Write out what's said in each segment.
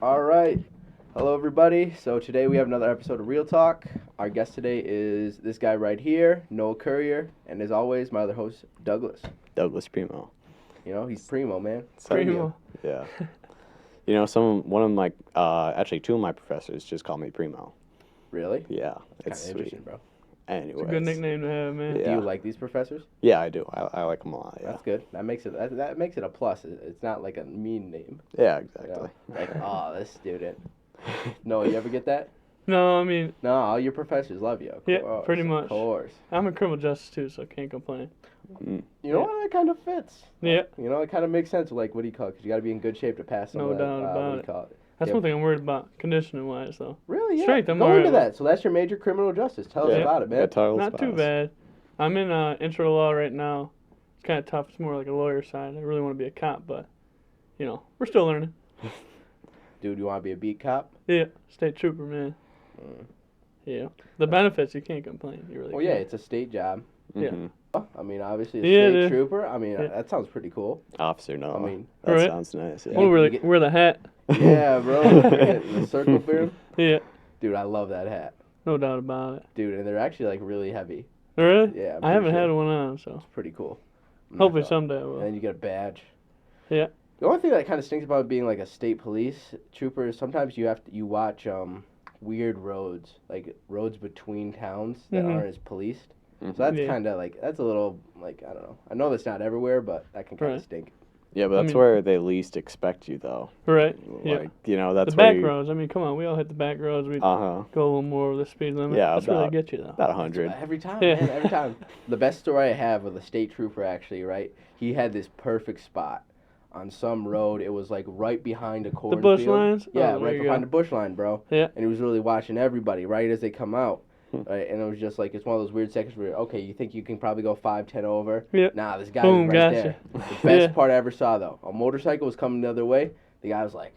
All right. Hello, everybody. So today we have another episode of Real Talk. Our guest today is this guy right here, Noel Currier, and as always, my other host, Douglas. Douglas Primo. You know, he's primo, man. Primo. Yeah. One of my, actually two of my professors just call me Primo. Really? Yeah, Kind it's of sweet. interesting, bro. Anyways. It's a good nickname to have, man. Do Yeah. you like these professors? Yeah, I do. I like them a lot, yeah. That's good. That makes it a plus. It's not like a mean name. Yeah, You exactly. know? Like, oh, this student. No, you ever get that? No, I mean, No, all your professors love you. Of Yeah, course, pretty Of much. course. I'm in criminal justice too, so I can't complain. Mm. You know Yeah. what? That kind of fits. Yeah, You know, it kind of makes sense. Like, what do you call it? Because you got to be in good shape to pass some No of that, doubt what about do you it. call it? that's Yeah. one thing I'm worried about, conditioning wise, though. Really? Yeah. Strength, I'm Go alright into with. that. So that's your major criminal justice. Tell us Yeah. about it, man. Yeah, tell us Not about too us. bad. I'm in intro law right now. It's kind of tough. It's more like a lawyer side. I really want to be a cop, but we're still learning. Dude, you want to be a beat cop? Yeah, state trooper, man. Mm. Yeah, the benefits you can't complain. You really. Well, yeah, can't. it's a state job. Yeah. Mhm. I mean, obviously, a Yeah, state dude. trooper. I mean, Yeah. that sounds pretty cool. Officer, no. I mean, that Right. sounds nice. We'll you wear get- the hat. Yeah, bro. The circle brim. Yeah, Dude, I love that hat. no doubt about it. Dude, and they're actually, like, really heavy. Really? Yeah, I'm I haven't pretty had sure. one on, so It's pretty cool. hopefully Knock off. someday I And will. then you get a badge. Yeah. The only thing that kind of stinks about being like a state police trooper is sometimes you watch weird roads, like roads between towns that Mhm. aren't as policed. Mhm. So that's Yeah. kind of like that's a little like I don't know. I know that's not everywhere, but that can kind of Right. stink. Yeah, but I that's mean- where they least expect you, though. Right. Yeah. Like, that's The where back you... roads. I mean, come on, we all hit the back roads. We Uh-huh. go a little more over the speed limit. Yeah, That's where they about- get you though. About 100. Every time, Yeah. man, every time. The best story I have with a state trooper actually, right? He had this perfect spot on some road. It was like right behind a cornfield. bush lines? Yeah, Oh, there right you behind go. the bush line, bro. Yeah. And he was really watching everybody right as they come out. Hmm. Right, and it was just like it's one of those weird sections where okay, you think you can probably go 5-10 over. Yeah. Nah, this guy Boom, was right gotcha. there. The best Yeah. part I ever saw though, a motorcycle was coming the other way. The guy was like,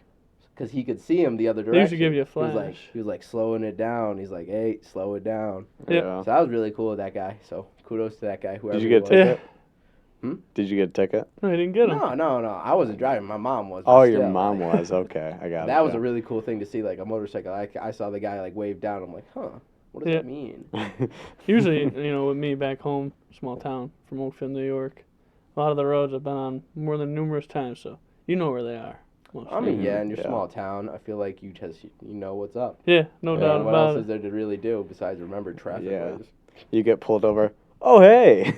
because he could see him the other They direction. usually give you a He was like flash. slowing it down. He's like, hey, slow it down. Yeah. So that was really cool with that guy. So kudos to that guy. Whoever Did you he get a was. ticket? Hmm? Did you get a ticket? No, he didn't get them. No. I wasn't driving. My mom was. but Oh, your still, mom like, was. Okay, I got it. That was yeah. a really cool thing to see, like a motorcycle. I saw the guy like wave down. I'm like, huh, what does Yeah. that mean? Usually, with me back home, small town from Oakfield, New York, a lot of the roads I've been on more than numerous times, so you know where they are. most I of mean, them. yeah, in your Yeah. small town, I feel like you know what's up. Yeah, no Yeah, doubt And what about else it. is there to really do besides remember traffic Yeah. ways? You get pulled over. Oh, hey,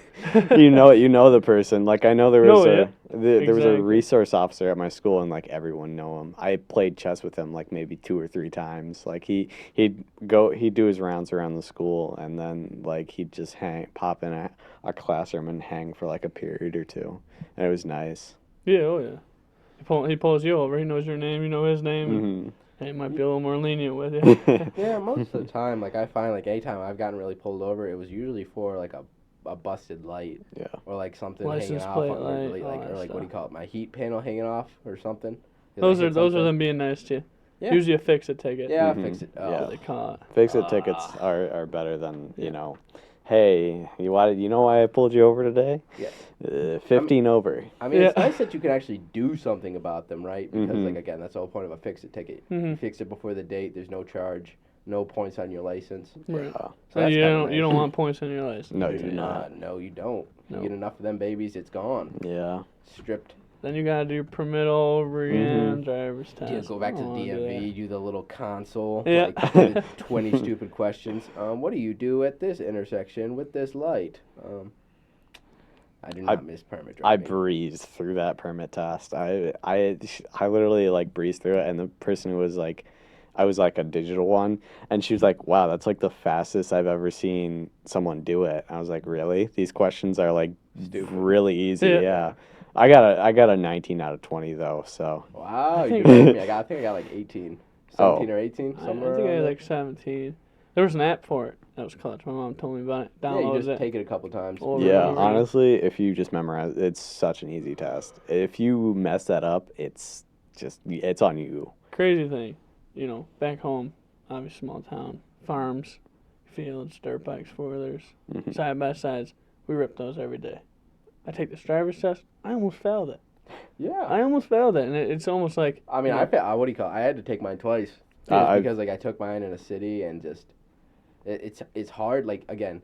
you know the person. Like I know there was No, yeah. there was a Exactly. resource officer at my school, and like everyone know him. I played chess with him like maybe 2 or 3 times. Like he'd do his rounds around the school, and then like he'd just pop in a classroom and hang for like a period or two, and it was nice. Yeah, oh yeah. He pulls you over. He knows your name. You know his name. Mhm. And he might be a little more lenient with you. Yeah, most of the time, like I find like anytime I've gotten really pulled over, it was usually for like a busted light Yeah. or like something License hanging off plate on light, like, all or that like what do you stuff. call it? My heat panel hanging off or something. 'Cause I those hit are something. them being nice to you. Yeah. Usually a fix-it ticket. Yeah, Mhm. fix it. Oh, Yeah. What they call it. Fix-it tickets are better than Yeah. Hey, you know why I pulled you over today? Yeah. 15 over. I mean, it's Yeah. nice that you can actually do something about them, right? Because, Mhm. like, again, that's the whole point of a fix-it ticket. You Mhm. fix it before the date. There's no charge, no points on your license. Right. Uh, So So that's you kinda don't you nice. don't want points on your license. No, You you do not. No, you don't. No. You get enough of them babies, it's gone. Yeah. Stripped. Then you gotta do your permit all over again, driver's test. You go back to I the don't wanna do DMV, do the little console, Yeah. like the 20 stupid questions. What do you do at this intersection with this light? I do not miss permit I driving. breezed through that permit test. I literally like breezed through it, and the person was like, I was like a digital one, and she was like, "Wow, that's like the fastest I've ever seen someone do it." I was like, "Really? These questions are like Stupid. really easy." Yeah. Yeah. I got a 19 out of 20 though. So Wow, you think- beat me. I think I got like 18. 17 Oh. or 18, I somewhere think I around had there. like 17. There was an app for it. That was clutch. My mom told me about it. Yeah, you Downloaded just it. take it a couple times. Over yeah, and over again. honestly, if you just memorize, it's such an easy test. If you mess that up, it's on you. Crazy thing, back home, obviously small town, farms, fields, dirt bikes, four-wheelers, Mhm. side by sides. We rip those every day. I take this driver's test. I almost failed it. Yeah. I almost failed it, and it's almost like. I mean, you know, what do you call it? I had to take mine twice. I've- Because, like, I took mine in a city and just, it's hard. Like, again,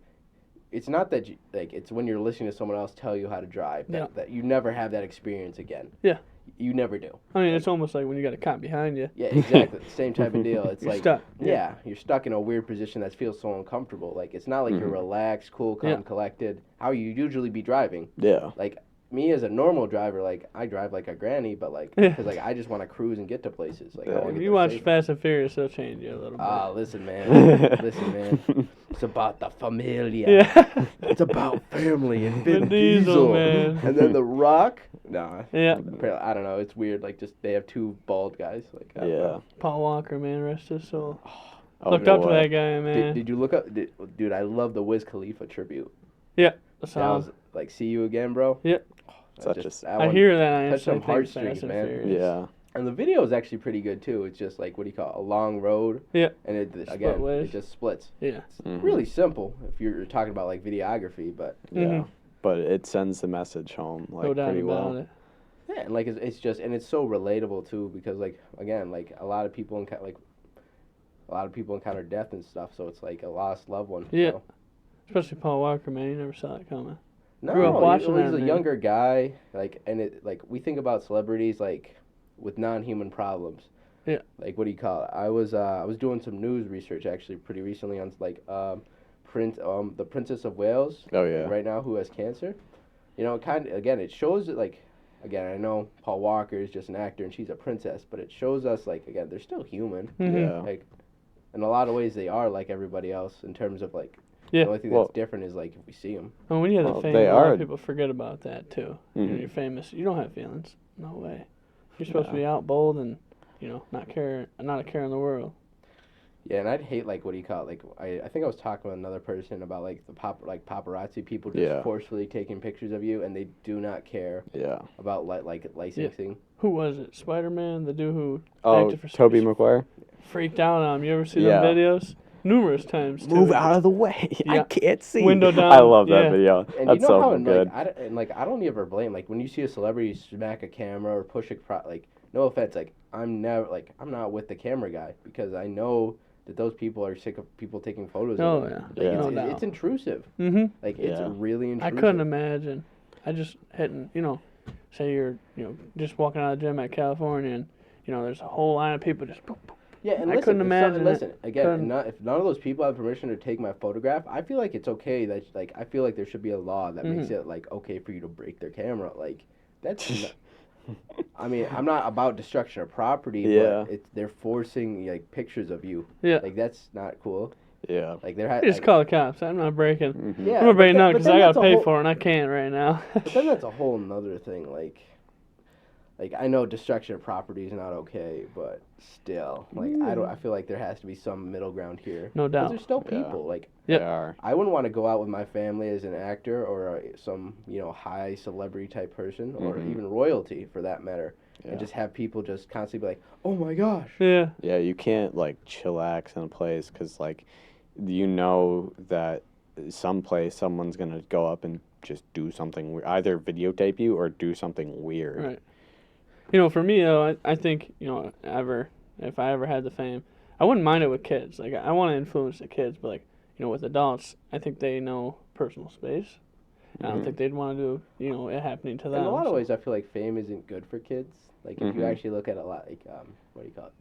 it's not that you, like, it's when you're listening to someone else tell you how to drive that you never have that experience again. Yeah. You never do. I mean, it's almost like when you got a cop behind you. Yeah, exactly. Same type of deal. It's You're like, stuck. yeah, you're stuck in a weird position that feels so uncomfortable. Like, it's not like you're relaxed, cool, calm, collected, how you usually be driving. Yeah. Like, me as a normal driver, like, I drive like a granny, but, like, because, like, I just want to cruise and get to places. Like, I wanna If get you there watch safe. Fast and Furious, it'll change you a little bit. Ah, listen, man. Listen, man. It's about the familia. Yeah. It's about family and Vin Vin Diesel, man. And then The Rock. Nah. Yeah. I don't know. It's weird. Like, just they have two bald guys. Like, I don't Yeah. know. Paul Walker, man, rest his soul. Oh, Looked up to boy. that guy, man. Did you look up? Dude, I love the Wiz Khalifa tribute. Yeah. That was like, see you again, bro. Yeah. I hear that. I touched some instantly think heartstrings, Fast and man. Furious. Yeah. And the video is actually pretty good too. It's just like, what do you call it? A long road. Yeah. And it just splits. Yeah. It's really simple if you're talking about like videography, but Yeah. But it sends the message home like No doubt pretty about well. it. yeah, and like it's just, and it's so relatable too, because like, again, like a lot of people encounter death and stuff, so it's like a lost loved one. Yeah. So. Especially Paul Walker, man. You never saw that coming. No, Grew up watching he's that, a man. younger guy, like, and it like we think about celebrities like with non-human problems. Yeah. Like, what do you call it? I was doing some news research actually pretty recently on like the Princess of Wales. Oh yeah. Right now, who has cancer. You know, it shows that, like, again, I know Paul Walker is just an actor and she's a princess, but it shows us, like, again, they're still human. Mhm. Yeah. Like, in a lot of ways, they are like everybody else in terms of, like, Yeah. the only thing Well- that's different is, like, if we see them. And when you have Well, the fame, they a lot are- of people forget about that too. You know, Mhm. you're famous. You don't have feelings. No way. You're supposed to Yeah. be out bold and, you know, not a care in the world. Yeah, and I'd hate, like, what do you call it? Like, I think I was talking with another person about, like, paparazzi people just Yeah. forcefully taking pictures of you, and they do not care Yeah. about, like licensing. Who was it? Spider-Man, the dude who Oh, acted for Tobey Maguire. freaked out on him. You ever see Yeah. them videos? Numerous times. Too. Move out of the way. I Yeah. can't see. Window down. I love that Yeah. video. And That's you know so how, good. I don't ever blame, like, when you see a celebrity smack a camera or push like, no offense, like, I'm not with the camera guy, because I know that those people are sick of people taking photos Oh, of them. yeah. Yeah. No It's doubt. intrusive. Mm-hmm. Like, it's Yeah. really I intrusive. couldn't imagine. I just hadn't, say you're, just walking out of the gym at California and, there's a whole line of people just boop, boop. Yeah, and I listen, couldn't if imagine it. listen, again, Couldn't. if none of those people have permission to take my photograph, I feel like it's okay that, like, I feel like there should be a law that makes it, like, okay for you to break their camera. Like, that's not, I mean, I'm not about destruction of property, Yeah. but they're forcing, like, pictures of you. Yeah. Like, that's not cool. Yeah. Like, they're I just call the cops. I'm not breaking. Mhm. Yeah, I'm gonna break but now but because then I that's gotta a pay whole- for it and I can't right now. But then that's a whole nother thing. Like, I know destruction of property is not okay, but still, like, I feel like there has to be some middle ground here. No 'Cause doubt. there's still Yeah. people. Like, Yep. They are. I wouldn't want to go out with my family as an actor or some, high celebrity type person or Mhm. even royalty for that matter, Yeah. and just have people just constantly be like, "Oh my gosh." Yeah. Yeah, you can't like chillax in a place because like you know that someplace someone's gonna go up and just do something weird, either videotape you or do something weird. Right. For me though, I think if I ever had the fame, I wouldn't mind it with kids. Like I want to influence the kids, but like with adults, I think they know personal space. I don't Mhm. think they'd want to do it happening to them. In a lot of so- ways, I feel like fame isn't good for kids. Like, if you Mhm. actually look at a lot, like, what do you call it?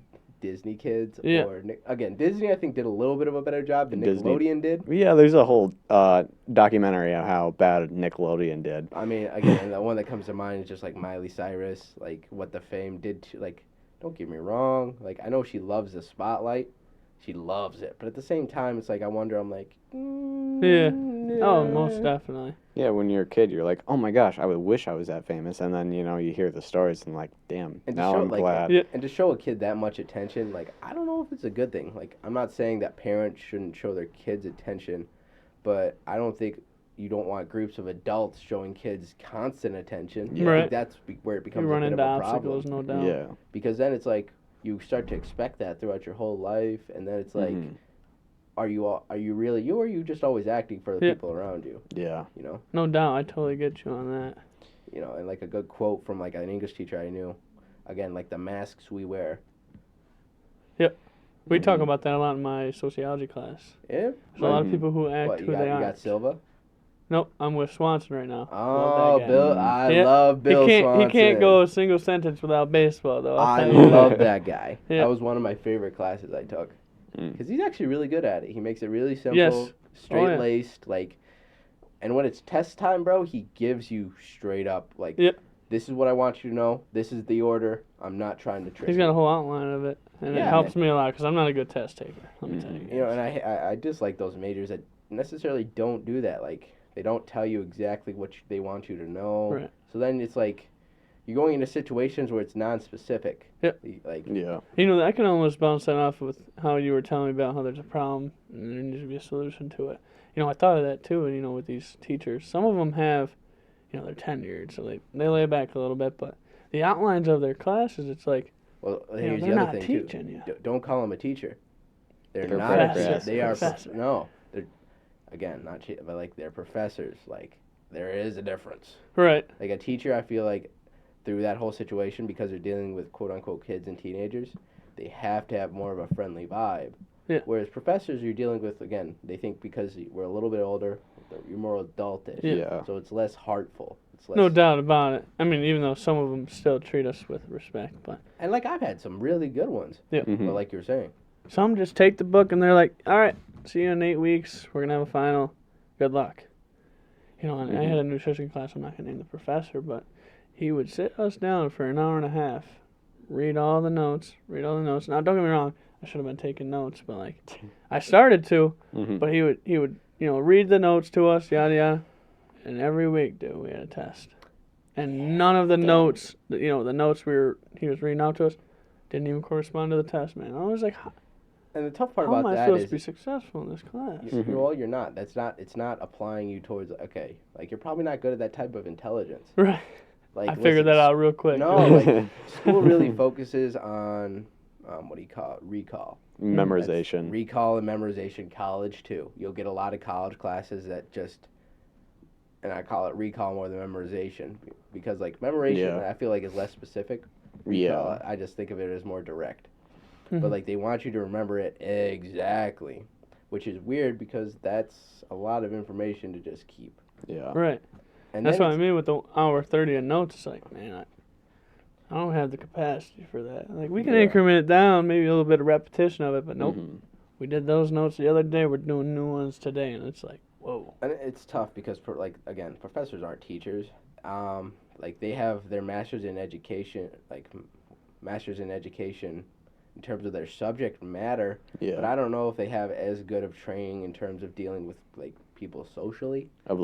Disney kids. Yeah. Or, again, Disney, I think, did a little bit of a better job than Disney. Nickelodeon did. Yeah, there's a whole documentary on how bad Nickelodeon did. I mean, again, the one that comes to mind is just, like, Miley Cyrus, like, what the fame did to, like, don't get me wrong. Like, I know she loves the spotlight. She loves it. But at the same time, it's like, I wonder, I'm like, Yeah. Oh, most definitely. Yeah, when you're a kid, you're like, oh my gosh, I would wish I was that famous. And then, you hear the stories and like, damn, And to now show, I'm like, glad. Yeah. And to show a kid that much attention, like, I don't know if it's a good thing. Like, I'm not saying that parents shouldn't show their kids attention, but I don't think you don't want groups of adults showing kids constant attention. Yeah. I Right. think that's where it becomes You a run bit into of a problem. obstacles, no doubt. Yeah. Because then it's like you start to expect that throughout your whole life, and then it's like, Mhm. are you really you, or are you just always acting for the Yeah. people around you? Yeah. You know? No doubt. I totally get you on that. You know, and like a good quote from like an English teacher I knew. Again, like the masks we wear. We talk about that a lot in my sociology class. Yeah. There's a lot of people who act What, who they you aren't. got Silva? Nope, I'm with Swanson right now. Oh, Love that guy. Bill! I love Bill Swanson. He can't go a single sentence without baseball, though. I'll I tell you love that guy. Yeah. That was one of my favorite classes I took because he's actually really good at it. He makes it really simple, Yes. straight laced, like. And when it's test time, bro, he gives you straight up like, this is what I want you to know. This is the order. I'm not trying to trick. He's got a whole outline of it, and it helps me a lot because I'm not a good test taker. Let me tell you. You know, and I dislike those majors that necessarily don't do that. Like, they don't tell you exactly what they want you to know. Right. So then it's like you're going into situations where it's non-specific. Yep. Like, You know, I can almost bounce that off with how you were telling me about how there's a problem and there needs to be a solution to it. You know, I thought of that too, you know, with these teachers. Some of them have, you know, they're tenured, so they lay back a little bit, but the outlines of their classes, it's like, well, you know, here's they're the other not thing teaching too. you. Don't call them a teacher. They're They're not. professors. They are. Professor. No. They're again not, but like they're professors. Like there is a difference. Right. Like a teacher, I feel like through that whole situation, because they're dealing with quote unquote kids and teenagers, they have to have more of a friendly vibe. Yeah. Whereas professors, you're dealing with, again, they think because we're a little bit older, you're more adultish. Yeah. So it's less heartful. It's less. No doubt about it. I mean, even though some of them still treat us with respect, but And like I've had some really good ones. Yeah. But like you were saying. some just take the book and they're like, all right, see you in 8 weeks. We're going to have a final. Good luck. You know, and I had a nutrition class. I'm not going to name the professor, but he would sit us down for an hour and a half, read all the notes. Now, don't get me wrong. I should have been taking notes, but like, I started to, but he would, you know, read the notes to us, yada yada, and every week, dude, we had a test, and none of the notes, you know, the notes he was reading out to us, didn't even correspond to the test, man. I was like, And the tough part how about am I that supposed is, to be successful in this class? well, you're not. It's not applying you towards, okay, like you're probably not good at that type of intelligence. Right. Like, I figured that out real quick. No, like, school really focuses on, what do you call it, recall. Memorization. That's recall and memorization, college too. You'll get a lot of college classes that just, and I call it recall more than memorization, because like memorization, I feel like is less specific. Recall, I just think of it as more direct. But like they want you to remember it exactly, which is weird because that's a lot of information to just keep. Yeah. Right. And That's what I mean with the hour 30 of notes. It's like, man, I don't have the capacity for that. Like, we can increment it down, maybe a little bit of repetition of it, but nope. We did those notes the other day. We're doing new ones today, and it's like, whoa. And it's tough because, again, professors aren't teachers. Like, they have their masters in education, in terms of their subject matter. Yeah. But I don't know if they have as good of training in terms of dealing with, like, people socially. Of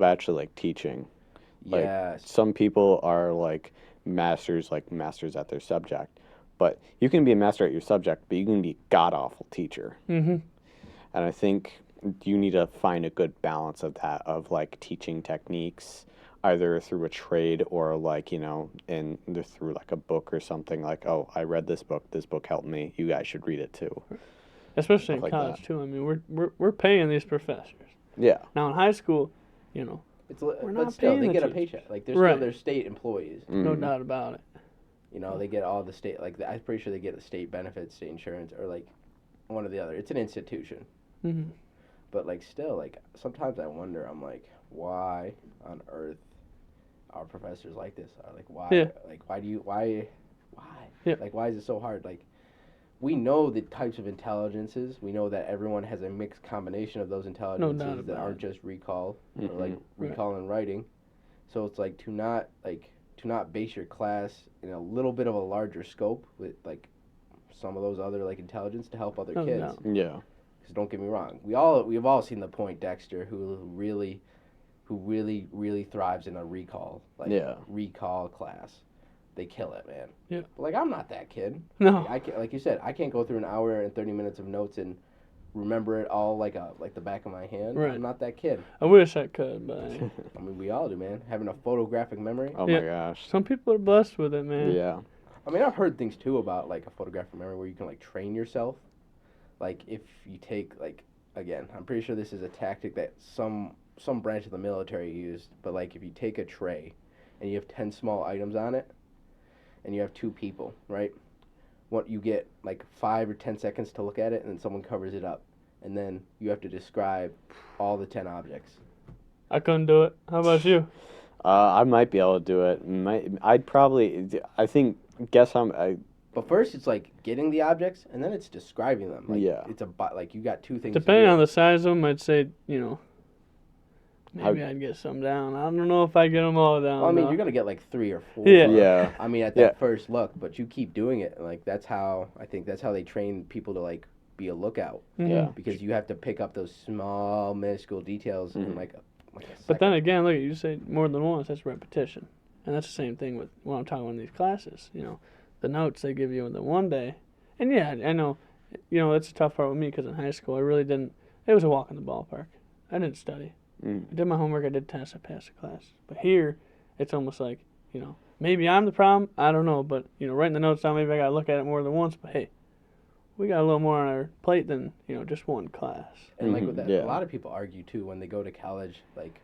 actually teaching. Like, Yes. some people are masters at their subject, but you can be a master at your subject, but you can be god awful teacher. And I think you need to find a good balance of that, of like teaching techniques, either through a trade or through like a book or something. Like, oh, I read this book helped me. You guys should read it too. Especially in like college that. too. I mean, we're paying these professors. Yeah. Now in high school, you know, But not still, paying they the get a teachers. paycheck. Like, they're Right. still their state employees. no doubt about it. You know, they get all the state, like, I'm pretty sure they get the state benefits, state insurance, or, like, one or the other. It's an institution. But, like, still, like, sometimes I wonder, I'm like, why on earth are professors like this? Like, why? Yeah. Like, why? Yeah. Like, why is it so hard? Like, we know the types of intelligences. We know that everyone has a mixed combination of those intelligences that about aren't just recall or, like, Mhm. recall and writing. So it's, like, to not base your class in a little bit of a larger scope with, like, some of those other, like, intelligence to help other No kids. doubt. Yeah. Because don't get me wrong, we've all seen the point Dexter who really thrives in a recall recall class. They kill it, man. Yeah. But, like, I'm not that kid. No. I can't, like you said, I can't go through an hour and 30 minutes of notes and remember it all like the back of my hand. Right. I'm not that kid. I wish I could, but I mean, we all do, man. Having a photographic memory. Oh Yeah. my gosh. some people are blessed with it, man. Yeah. I mean, I've heard things too about like a photographic memory where you can like train yourself. Like if you take like, again, I'm pretty sure this is a tactic that some branch of the military used, but like if you take a tray and you have 10 small items on it, and you have 2 people, right? What you get like 5 or 10 seconds to look at it, and then someone covers it up, and then you have to describe all the 10 objects. I couldn't do it. How about you? I might be able to do it. I'd probably. I think. Guess I'm. But first, it's like getting the objects, and then it's describing them. Like, Yeah. It's like you got 2 things. Depending to do. on the size of them, I'd say, maybe I'd get some down. I don't know if I get them all down. Well, I mean, though. you're gonna get like 3 or 4. Yeah. Yeah. I mean, at that first look, but you keep doing it. Like that's how they train people to like be a lookout. Mhm. Yeah. Because you have to pick up those small, minuscule details in like a second. But then again, look, you say more than once, that's repetition. And that's the same thing with when I'm talking about in these classes. The notes they give you in the one day. And yeah, I know, that's a tough part with me because in high school, I really didn't, it was a walk in the ballpark. I didn't study. I did my homework, I did tests, I passed the class. But here, it's almost like, maybe I'm the problem, I don't know. But, writing the notes down, maybe I got to look at it more than once. But hey, we got a little more on our plate than, just one class. And like with that, yeah. a lot of people argue too when they go to college, like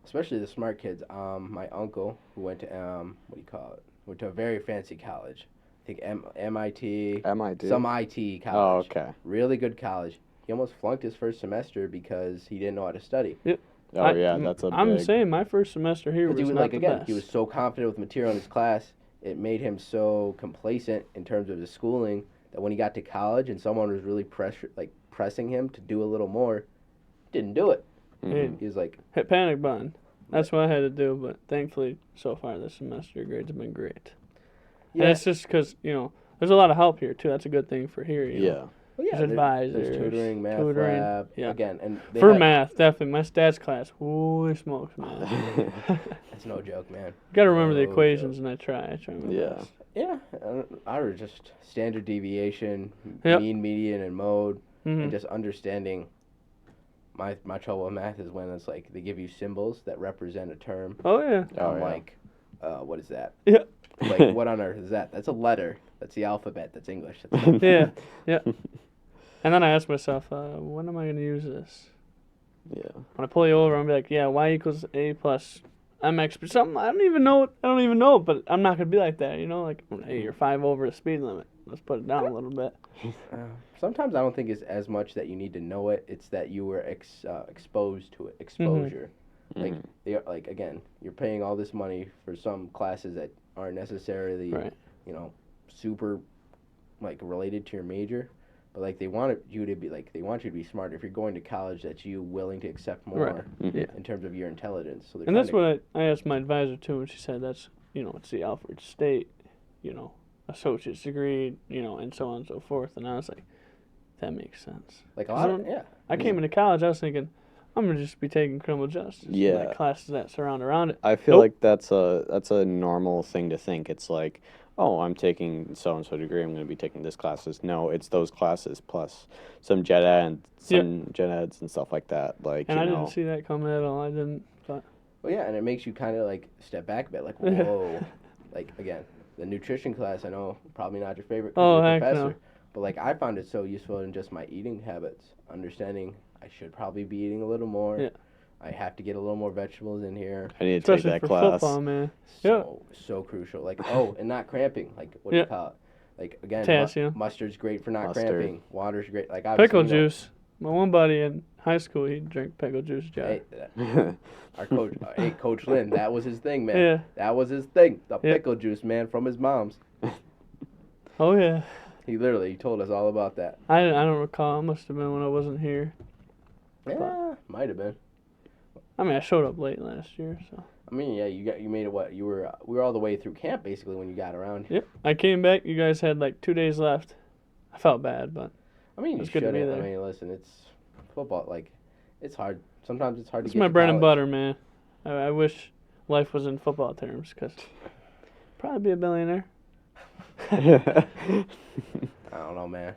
especially the smart kids. My uncle who went to went to a very fancy college. I think MIT. MIT. Some IT college. Oh, okay. Really good college. He almost flunked his first semester because he didn't know how to study. Yep. Oh yeah, that's a I'm big. saying my first semester here was He was not like the again, best. he was so confident with material in his class, it made him so complacent in terms of his schooling that when he got to college and someone was really pressing him to do a little more, didn't do it. Mhm. He was like, Hit panic button. That's what I had to do, but thankfully, so far this semester, grades have been great. yeah, And it's just because, there's a lot of help here, too. That's a good thing for here, Yeah. well, yeah, there's advisors, there's tutoring, math tutoring, lab, yeah. again, and they For have- math, definitely. My stats class, holy smokes, man. That's no joke, man. Got to remember the No equations, joke. and I try my Yeah. best. Yeah, I was just standard deviation, Yep. mean, median, and mode, Mhm. and just understanding. My trouble with math is when it's like they give you symbols that represent a term. Oh, yeah. Oh, I'm yeah. like, what is that? Yeah. Like, what on earth is that? That's a letter. That's the alphabet. That's English. That's Yeah, yeah. And then I ask myself, when am I going to use this? Yeah. When I pull you over, I'm like, yeah, y equals a plus mx, but something I don't even know, but I'm not gonna be like that, like, hey, you're 5 over the speed limit. Let's put it down a little bit. Sometimes I don't think it's as much that you need to know it. It's that you were exposed to it. Exposure. Like they are, like again, you're paying all this money for some classes that aren't necessarily Right. super like related to your major. But like they want you to be smart. If you're going to college, that's you willing to accept more Yeah. in terms of your intelligence. So they're And that's trying what I asked my advisor too, and she said that's it's the Alfred State, associate's degree, and so on and so forth. And I was like, that makes sense. like a lot of I came into college, I was thinking, I'm gonna just be taking criminal justice. and, Yeah. like, classes that surround around it. I feel Nope. like that's a normal thing to think. It's like, oh, I'm taking so and so degree. I'm going to be taking this classes. No, it's those classes plus some gen eds and stuff like that. Like, And I didn't see that coming at all. I didn't. But Well, yeah, and it makes you kind of like step back a bit, like whoa, like again, the nutrition class. I know probably not your favorite 'cause Oh, you're a heck no. professor, but like I found it so useful in just my eating habits, understanding I should probably be eating a little more. Yeah. I have to get a little more vegetables in here. I need to take especially that for class. football, man. So crucial. Like and not cramping. Like what do Yeah. you call it? Like again, Potassium. mustard's great for not Mustard. cramping. Water's great. Like obviously, Pickle juice. My one buddy in high school, he drank pickle juice. Hey, our coach, hey, Coach Lynn, that was his thing, man. Yeah. That was his thing. The Yeah. pickle juice, man, from his mom's. Oh yeah. He literally told us all about that. I don't recall. It must have been when I wasn't here. Yeah, might have been. I mean, I showed up late last year, so. I mean, yeah, you made it. What we were all the way through camp basically when you got around. Yep. I came back. You guys had like 2 days left. I felt bad, but I mean, you It's good to be shouldn't. I there. mean, listen, it's football. Like, it's hard. Sometimes it's hard it's to get my to bread and college. butter, man. I wish life was in football terms, because probably be a billionaire. I don't know, man.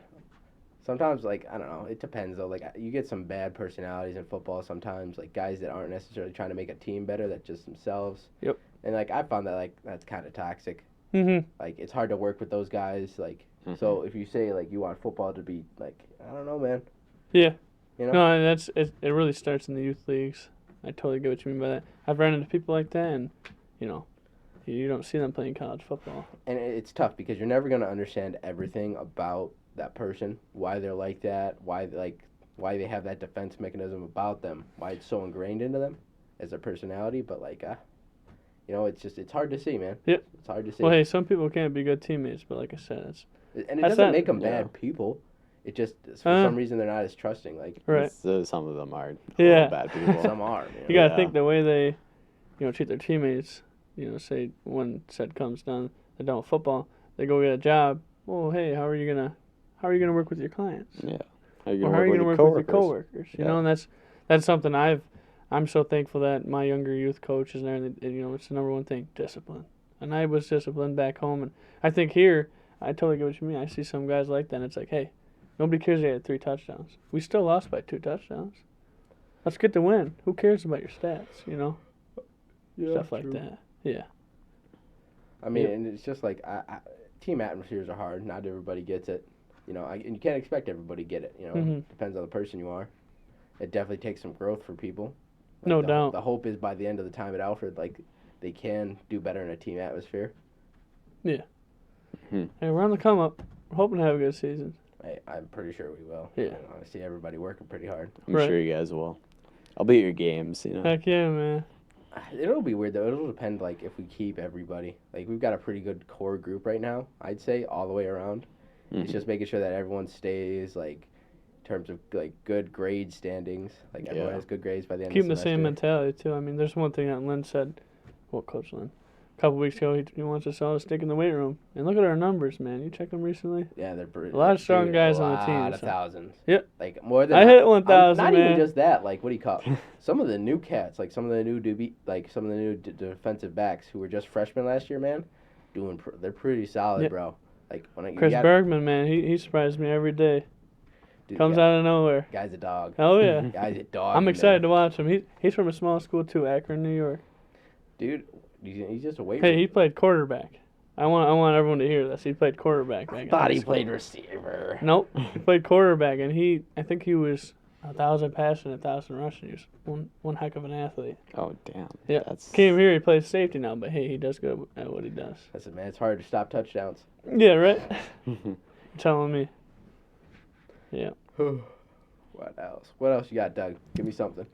Sometimes, like, I don't know. It depends, though. Like, you get some bad personalities in football sometimes. Like, guys that aren't necessarily trying to make a team better, that just themselves. Yep. And, like, I found that, like, that's kind of toxic. Mm-hmm. Like, it's hard to work with those guys. Like, so if you say, like, you want football to be, like, I don't know, man. Yeah. You know? No, and that's it. It really starts in the youth leagues. I totally get what you mean by that. I've run into people like that, and You don't see them playing college football. And it's tough because you're never gonna understand everything about that person, why they're like that, why they have that defense mechanism about them, why it's so ingrained into them as their personality. But it's hard to see, man. Yep. It's hard to see. Well, hey, some people can't be good teammates, but like I said, and it that's doesn't not- make them Yeah. bad people. It just for some reason they're not as trusting. Like right. So some of them are Yeah. little bad people. some are. You gotta Yeah. think the way they, treat their teammates. Say when said comes down, they don't football, they go get a job. Well, hey, how are you gonna work with your clients? Yeah. How are you Or gonna how are you work gonna with work your with your coworkers? coworkers? Yeah. And that's something I'm so thankful that my younger youth coaches and everything. It's the number one thing, discipline. And I was disciplined back home, and I think here, I totally get what you mean. I see some guys like that, and it's like, hey, nobody cares they had 3 touchdowns. We still lost by 2 touchdowns. Let's get the win. Who cares about your stats? Stuff like that. Yeah. I mean, Yep. and it's just like team atmospheres are hard. Not everybody gets it. And you can't expect everybody to get it. Mhm. Depends on the person you are. It definitely takes some growth for people. No doubt. The hope is by the end of the time at Alfred, they can do better in a team atmosphere. Yeah. Hmm. Hey, we're on the come up. We're hoping to have a good season. I'm pretty sure we will. Yeah. I see everybody working pretty hard. I'm Right. sure you guys will. I'll be at your games, Heck yeah, man. It'll be weird though. It'll depend if we keep everybody. We've got a pretty good core group right now. I'd say all the way around. It's Mhm. just making sure that everyone stays in terms of good grade standings. Everyone Yeah. has good grades by the end Keeping of the the same semester. mentality, too. I mean, there's one thing that Lynn said. Well, Coach Lynn. A couple weeks ago, he wants us all to stick in the weight room. And look at our numbers, man. You check them recently? Yeah, they're pretty. A lot of strong guys on the A team, lot of so. thousands. Yep. More than I hit 1,000, Not man. even just that. What do you call it? Some of the new cats, some of the new some of the new defensive backs who were just freshmen last year, man, they're pretty solid, Yep. bro. Chris Bergman, man, he surprised me every day. Comes out of nowhere. Guy's a dog. Oh, yeah. Guy's a dog. I'm excited to watch him. He's from a small school, too, Akron, New York. Dude, he's just a weight. Hey, he played quarterback. I want everyone to hear this. He played quarterback back in thought high he school. played receiver. Nope. He played quarterback, and I think he was 1,000 passing, 1,000 rushing. He was one heck of an athlete. Oh damn. Yeah. That's Came here, he plays safety now, but hey, he does good at what he does. Listen, man, it's hard to stop touchdowns. Yeah, right? You're telling me. Yeah. What else? What else you got, Doug? Give me something.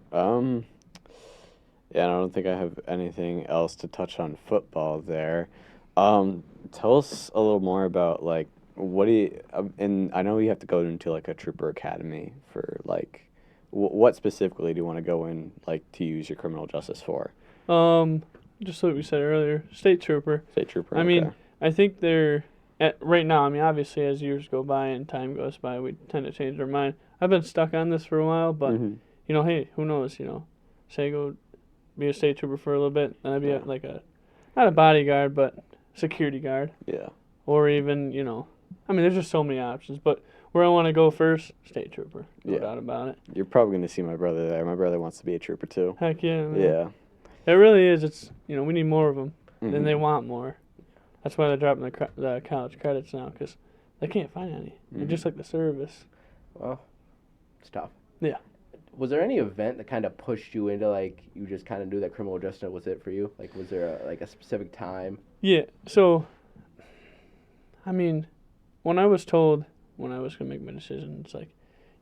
Yeah, I don't think I have anything else to touch on football there. Tell us a little more about what do you and I know you have to go into a trooper academy for what specifically do you want to go in to use your criminal justice for? Just like we said earlier, state trooper. State trooper. I mean, okay. I think right now, I mean, obviously as years go by and time goes by, we tend to change our mind. I've been stuck on this for a while, but, Mhm. Hey, who knows, say go be a state trooper for a little bit, then I'd be not a bodyguard, but security guard. Yeah. Or even, I mean, there's just so many options, but where I want to go first, state trooper, no Yeah. doubt about it. You're probably gonna see my brother there. My brother wants to be a trooper too. Heck yeah, man. Yeah. It really is. It's, we need more of them, and Mhm. they want more. That's why they're dropping the college credits now, because they can't find any. They're Mhm. just like the service. Well, it's tough. Yeah. Was there any event that kind of pushed you into you just kind of knew that criminal justice was it for you? Was there a specific time? Yeah. So, I mean, when I was told when I was gonna make my decision, it's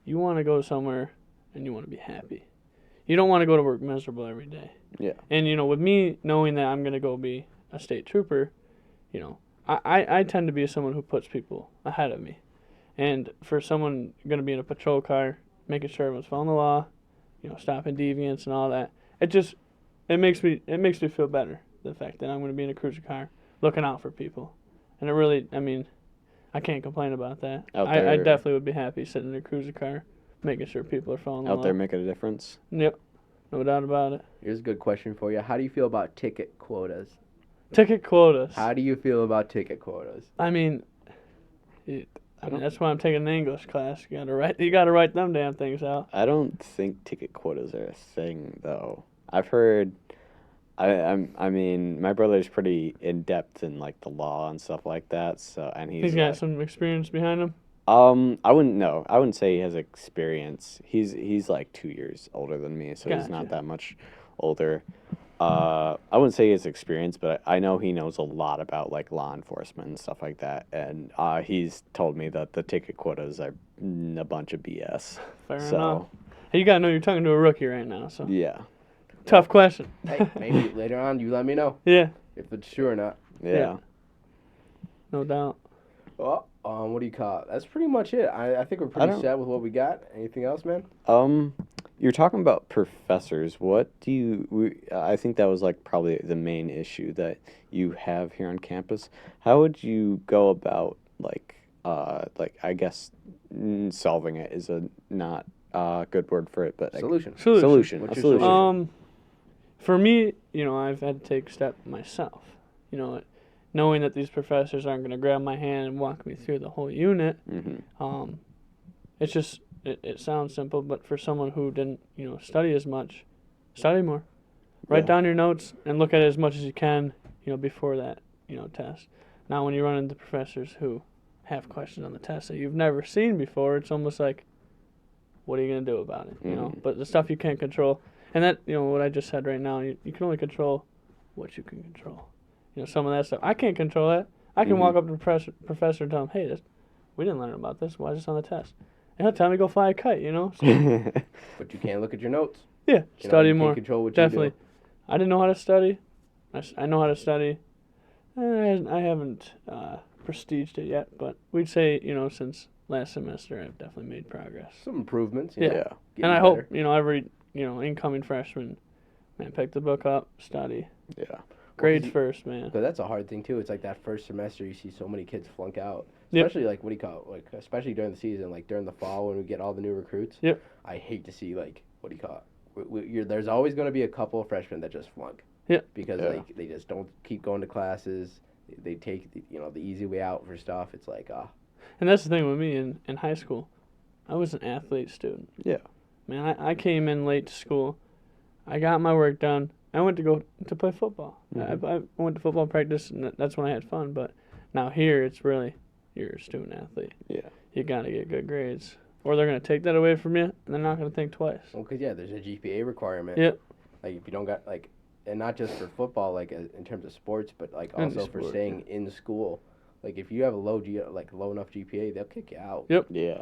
you want to go somewhere and you want to be happy. You don't want to go to work miserable every day. Yeah. And with me knowing that I'm gonna go be a state trooper, I tend to be someone who puts people ahead of me. And for someone going to be in a patrol car, making sure everyone's following the law, stopping deviants and all that, it makes me feel better, the fact that I'm going to be in a cruiser car looking out for people. And it really, I mean, I can't complain about that. I definitely would be happy sitting in a cruiser car, making sure people are following the law. Out there making a difference. Yep, no doubt about it. Here's a good question for you. How do you feel about ticket quotas? Ticket quotas. How do you feel about ticket quotas? I mean, that's why I'm taking an English class. You gotta write them damn things out. I don't think ticket quotas are a thing though. I've heard. I mean, my brother's pretty in depth in the law and stuff like that. So He's got some experience behind him. I wouldn't say he has experience. He's 2 years older than me, so he's not Gotcha. that much older. I wouldn't say his experience, but I know he knows a lot about like law enforcement and stuff like that. And he's told me that the ticket quotas are a bunch of BS. Fair enough. So Hey, you gotta know you're talking to a rookie right now, so yeah, tough question. Hey, maybe later on you let me know Yeah, if it's true or not. yeah. no doubt. Well, what do you call it? That's pretty much it. I think we're pretty don't- set with what we got. Anything else, man? You're talking about professors. What do you? I think that was like probably the main issue that you have here on campus. How would you go about like I guess solving it is a not good word for it, but like, Solution. solution. What's A your solution. solution? For me, I've had to take a step myself. Knowing that these professors aren't going to grab my hand and walk me through the whole unit. Mm-hmm. It's just it sounds simple, but for someone who didn't study as much, study more. Write Yeah. down your notes and look at it as much as you can before that test. Now when you run into professors who have questions on the test that you've never seen before, it's almost like, what are you going to do about it? Mhm. But the stuff you can't control, and that what I just said right now, you can only control what you can control. Some of that stuff I can't control that. I can Mhm. walk up to the professor and tell him, hey, we didn't learn about this. Why is this on the test? And he'll tell me to go fly a kite. So, But you can't look at your notes. yeah, You study can't more. control what Definitely. you do. I didn't know how to study. I know how to study. I haven't prestiged it yet, but we'd say since last semester I've definitely made progress. Some improvements. Yeah. Yeah. Getting And I better. hope every incoming freshman, man, pick the book up, study. Yeah. Grades you- first, man. But that's a hard thing too. It's like that first semester you see so many kids flunk out. Yep. Especially like what do you call it? Like especially during the season, like during the fall when we get all the new recruits. Yep. I hate to see like what do you call it? There's always going to be a couple of freshmen that just flunk. Yep. Because Yeah. like they just don't keep going to classes. They take the easy way out for stuff. It's like And that's the thing with me in high school. I was an athlete student. Yeah. Man, I came in late to school. I got my work done. I went to go to play football. Mhm. I went to football practice, and that's when I had fun. But now here, it's really, you're a student athlete. Yeah. You got to get good grades, or they're going to take that away from you, and they're not going to think twice. well, because there's a GPA requirement. Yep. Like if you don't got like, and not just for football, like in terms of sports, but like Any also for sport, staying in school. Like if you have a low enough GPA, they'll kick you out. Yep. Yeah.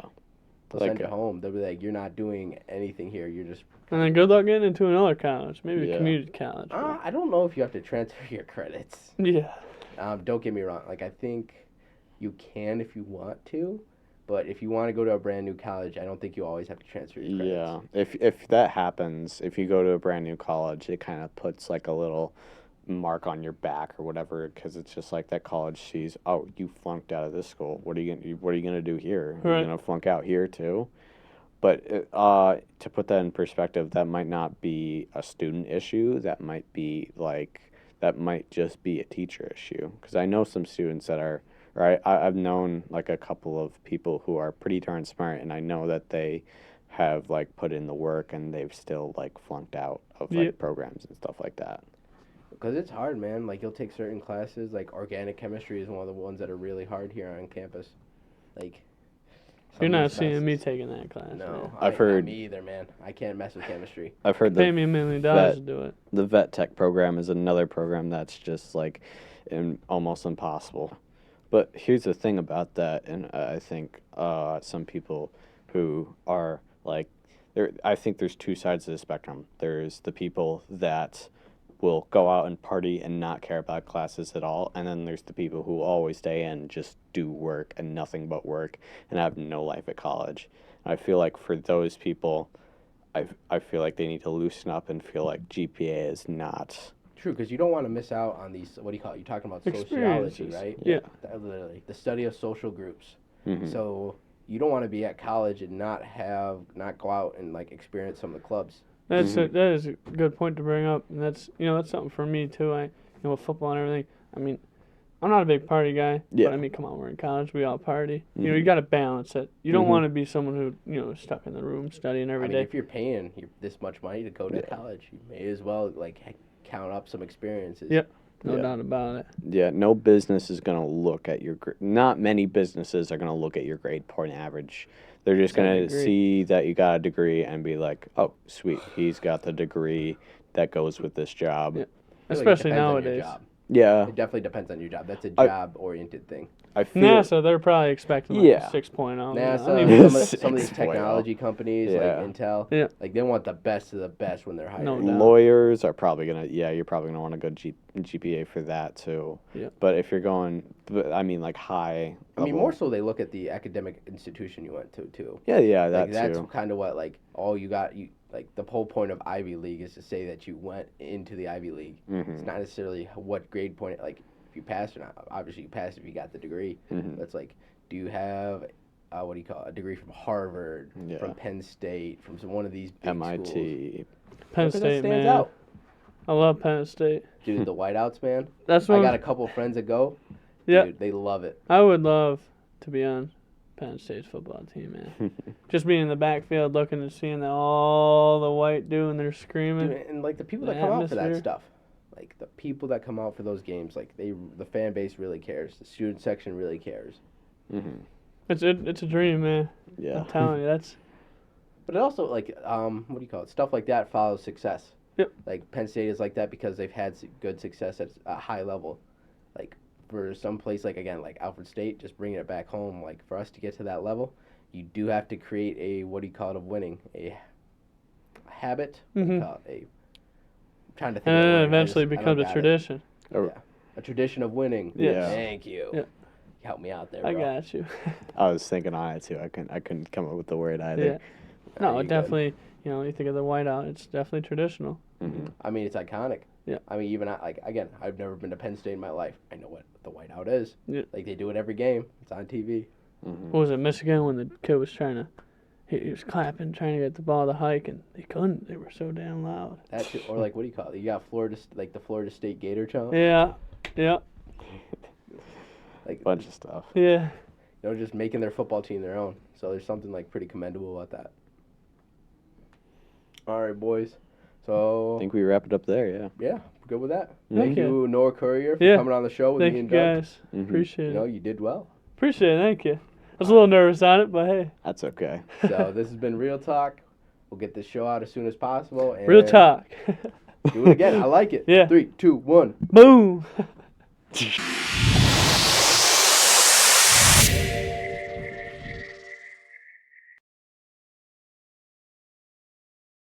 They'll Like, send you home. They'll be like, you're not doing anything here. You're just. And then good luck getting into another college, maybe Yeah. a community college. but- I don't know if you have to transfer your credits. yeah. Don't get me wrong. Like I think you can if you want to, but if you want to go to a brand new college, I don't think you always have to transfer your credits. Yeah, if that happens, if you go to a brand new college, it kind of puts like a little mark on your back or whatever, because it's just like that college sees, oh, you flunked out of this school. What are you gonna do here? Right. You're gonna flunk out here too. But to put that in perspective, that might not be a student issue. That might just be a teacher issue. Because I know some students that are, or I've known like a couple of people who are pretty darn smart, and I know that they have like put in the work and they've still like flunked out of like Yep. programs and stuff like that. Because it's hard, man. Like, you'll take certain classes, like organic chemistry is one of the ones that are really hard here on campus. Like, You're some not of these seeing me classes- taking that class. No, man. I've not heard- me either, man. I can't mess with chemistry. I've heard Pay the me $1 million to do it. the vet tech program is another program that's just like almost impossible. But here's the thing about that, and I think some people who are like, I think there's two sides of the spectrum. There's the people that will go out and party and not care about classes at all, and then there's the people who always stay in, just do work and nothing but work, and have no life at college. I feel like for those people, I feel like they need to loosen up and feel like GPA is not. True, because you don't want to miss out on these, what do you call it? You're talking about sociology, Experiences. right? Yeah. Literally, the study of social groups. Mhm. So you don't want to be at college and not go out and like experience some of the clubs. That is a good point to bring up, and that's something for me too. With football and everything. I mean, I'm not a big party guy, Yeah. but I mean, come on, we're in college, we all party. You Mhm. got to balance it. You don't Mhm. want to be someone who is stuck in the room studying every I mean, day. if you're paying this much money to go to Yeah. college, you may as well like count up some experiences. Yep. No Yeah. doubt about it. Yeah, no business is going to look at your not many businesses are going to look at your grade point average. They're just Got a going to degree. see that you got a degree and be like, "Oh, sweet, he's got the degree. that goes with this job. Yeah. I feel like it Especially depends on your nowadays. job. Yeah, It definitely depends on your job. That's a I- job-oriented thing. I feel NASA, they're probably expecting like Yeah. a 6.0. NASA, I mean, some of these 6.0. technology companies Yeah. like Intel, Yeah. like they want the best of the best when they're hiring. No doubt. lawyers are probably gonna. Yeah, you're probably gonna want a good GPA for that too. Yeah. But if you're going, I mean, like high. I mean, level- more so they look at the academic institution you went to too. Yeah, that Like that's too. kind of what like all you got. You like the whole point of Ivy League is to say that you went into the Ivy League. Mm-hmm. It's not necessarily what grade point. Like if you passed or not. Obviously, you passed if you got the degree. Mm-hmm. But it's like, do you have what do you call it, a degree from Harvard, Yeah. from Penn State, from one of these big MIT. schools? Penn Because that State, stands man. out. I love Penn State. Dude, the whiteouts, man. That's I one. got a couple friends that go. Yeah. Dude, they love it. I would love to be on Penn State's football team, man. Just being in the backfield, looking and seeing all the white doing their screaming. Dude, and like the people The that come out for that atmosphere. stuff, like the people that come out for those games, like the fan base really cares. The student section really cares. Mm-hmm. It's a dream, man. Yeah. I'm telling you, that's But it also like what do you call it? Stuff like that follows success. Yep. Like Penn State is like that because they've had good success at a high level. Like for some place like again like Alfred State, just bringing it back home. Like for us to get to that level, you do have to create a what do you call it of winning a habit. What do you call it? I'm trying to think. and of then the it word. eventually I don't becomes a got it. tradition. Oh. Yeah. A tradition of winning. Yeah. Thank you. Yeah. You helped me out there, I bro. got you. I was thinking on it too. I couldn't come up with the word either. Yeah. No, you it good. definitely. You know, you think of the whiteout. It's definitely traditional. Mm-hmm. I mean, it's iconic. Yeah. I mean, even like again, I've never been to Penn State in my life. I know what the whiteout is. Yeah. Like they do it every game. It's on TV. Mm-hmm. What was it, Michigan, when the kid was trying to, he was clapping, trying to get the ball to hike, and they couldn't. They were so damn loud. That shit, or like what do you call it? You got Florida, like the Florida State Gator chant. Yeah, yeah, Like Bunch of stuff. yeah. just making their football team their own. So there's something like pretty commendable about that. All right, boys. I So think we wrap it up there. Yeah. yeah, good with that. Mhm. Thank Okay. you, Noah Currier, for Yeah. coming on the show with Thank me you and Doug. guys. Mhm. Appreciate You know, it. you did well. Appreciate it. Thank you. I was a little nervous on it, but hey, That's okay. So this has been Real Talk. We'll get this show out as soon as possible. And real talk. Do it again. I like it. Yeah. 3, 2, 1. Boom.